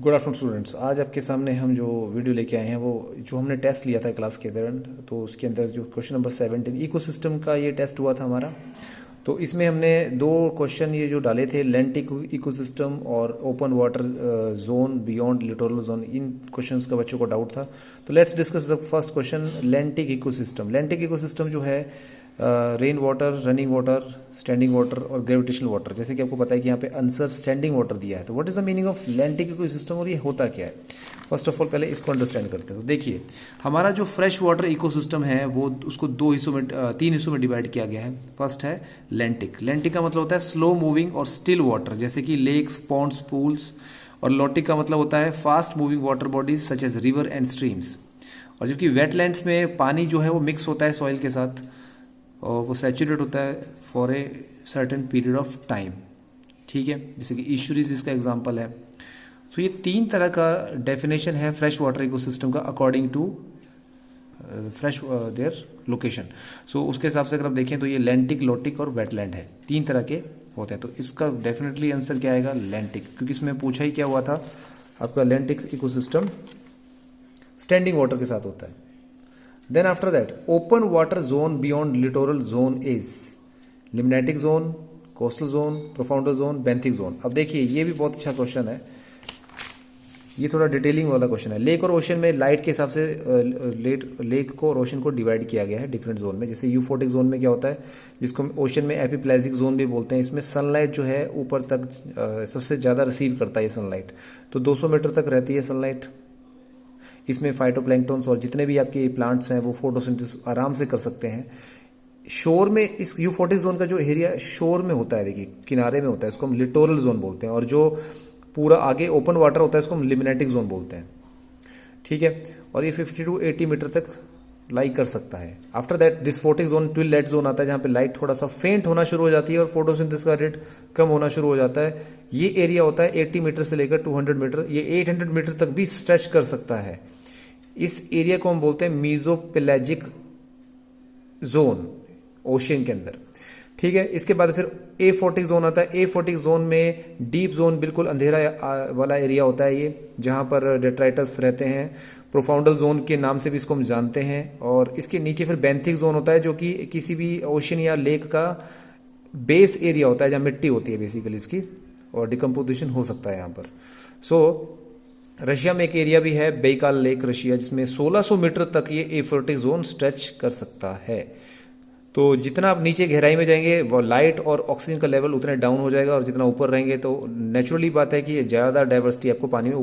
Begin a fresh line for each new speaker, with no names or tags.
Good afternoon students. आज आपके सामने हम जो वीडियो लेके आए हैं वो जो हमने टेस्ट लिया था क्लास के दौरान, तो उसके अंदर जो क्वेश्चन नंबर 17 इकोसिस्टम का ये टेस्ट हुआ था हमारा। तो इसमें हमने दो क्वेश्चन ये जो डाले थे, लेंटिक इकोसिस्टम और open water zone beyond littoral zone. इन क्वेश्चंस का बच्चों को डाउट था, तो let's discuss the first question, lentic ecosystem. Lentic ecosystem जो है rain water, running water, standing water और ग्रेविटेशनल वाटर। जैसे कि आपको पता है कि यहाँ पे आंसर स्टैंडिंग वाटर दिया है, तो what is the meaning of लेंटिक ecosystem और ये होता क्या है। फर्स्ट ऑफ ऑल पहले इसको अंडरस्टैंड करते हैं। तो देखिए, हमारा जो फ्रेश वाटर इकोसिस्टम है वो उसको तीन हिस्सों में डिवाइड किया गया है। फर्स्ट है लेंटिक। लेंटिक का मतलब होता है स्लो मूविंग और स्टिल वाटर, जैसे कि लेक्स, पॉन्ड्स, पूल्स। और लोटिक का मतलब होता है fast moving water bodies such as river and streams. और जबकि वेटलैंड्स में पानी जो है वो मिक्स होता है सॉइल के साथ और वो सैचुरेट होता है for a certain period of time. ठीक है, जैसे कि ईश्वरीज इसका एग्जांपल है। तो ये तीन तरह का डेफिनेशन है फ्रेश वाटर इकोसिस्टम का according to fresh their location. So उसके हिसाब से अगर आप देखें तो ये लेंटिक, लोटिक और वेटलैंड है, तीन तरह के होते हैं। तो इसका डेफिनेटली आंसर क्या आएगा? लेंटिक, क्योंकि इसमें पूछा ही क्या हुआ था आपका, लेंटिक इकोसिस्टम स्टैंडिंग वाटर के साथ होता है। Then after that, open water zone beyond littoral zone is limnatic zone, coastal zone, profoundal zone, benthic zone। अब देखिए, ये भी बहुत अच्छा क्वेश्चन है, ये थोड़ा डिटेलिंग वाला क्वेश्चन है। लेक और ओशन में लाइट के हिसाब से लेक को और ओशन को डिवाइड किया गया है डिफरेंट जोन में। जैसे यूफोटिक जोन में क्या होता है, जिसको ओशन में एपिप्लेजिक जोन भी बोलते हैं। इसमें सनलाइट जो है ऊपर तक सबसे ज़्यादा रिसीव करता है सनलाइट, तो 200 मीटर तक रहती है सनलाइट। इसमें फाइटोप्लैंक्टन्स और जितने भी आपके प्लांट्स हैं वो फोटोसिंथेसिस आराम से कर सकते हैं। शोर में इस यूफोटिक जोन का जो एरिया शोर में होता है, देखिए किनारे में होता है, इसको हम लिटोरल जोन बोलते हैं। और जो पूरा आगे ओपन वाटर होता है इसको हम लिमिनेटिक जोन बोलते हैं। ठीक है, और ये 50 to 80 मीटर तक लाइक कर सकता है। After that disphotic zone, twilight zone आता है, जहाँ पे लाइट थोड़ा सा फेंट होना शुरू हो जाती है और फोटोसिंथेसिस का रेट कम होना शुरू हो जाता है। ये एरिया होता है 80 मीटर से लेकर 200 मीटर, ये 800 मीटर तक भी स्ट्रेच कर सकता है। इस एरिया को हम बोलते हैं मीजोपेलाजिक जोन, ओशन के अंदर। ठीक है, इसके बाद फिर एफोटिक जोन आता है। एफोटिक जोन में डीप जोन, बिल्कुल अंधेरा वाला एरिया होता है ये, जहां पर डेट्राइटस रहते हैं। प्रोफाउंडल जोन के नाम से भी इसको हम जानते हैं। और इसके नीचे फिर बेंथिक जोन होता है, जो कि किसी भी ओशन या लेक का बेस एरिया होता है, जहां मिट्टी होती है बेसिकली इसकी, और डिकम्पोजिशन हो सकता है यहाँ पर। सो रशिया में एक एरिया भी है, बेकाल लेक रशिया, जिसमें 1600 मीटर तक ये एफोटिक जोन स्ट्रेच कर सकता है। तो जितना आप नीचे गहराई में जाएंगे वो लाइट और ऑक्सीजन का लेवल उतना डाउन हो जाएगा, और जितना ऊपर रहेंगे तो नेचुरली बात है कि ज़्यादा डाइवर्सिटी आपको पानी में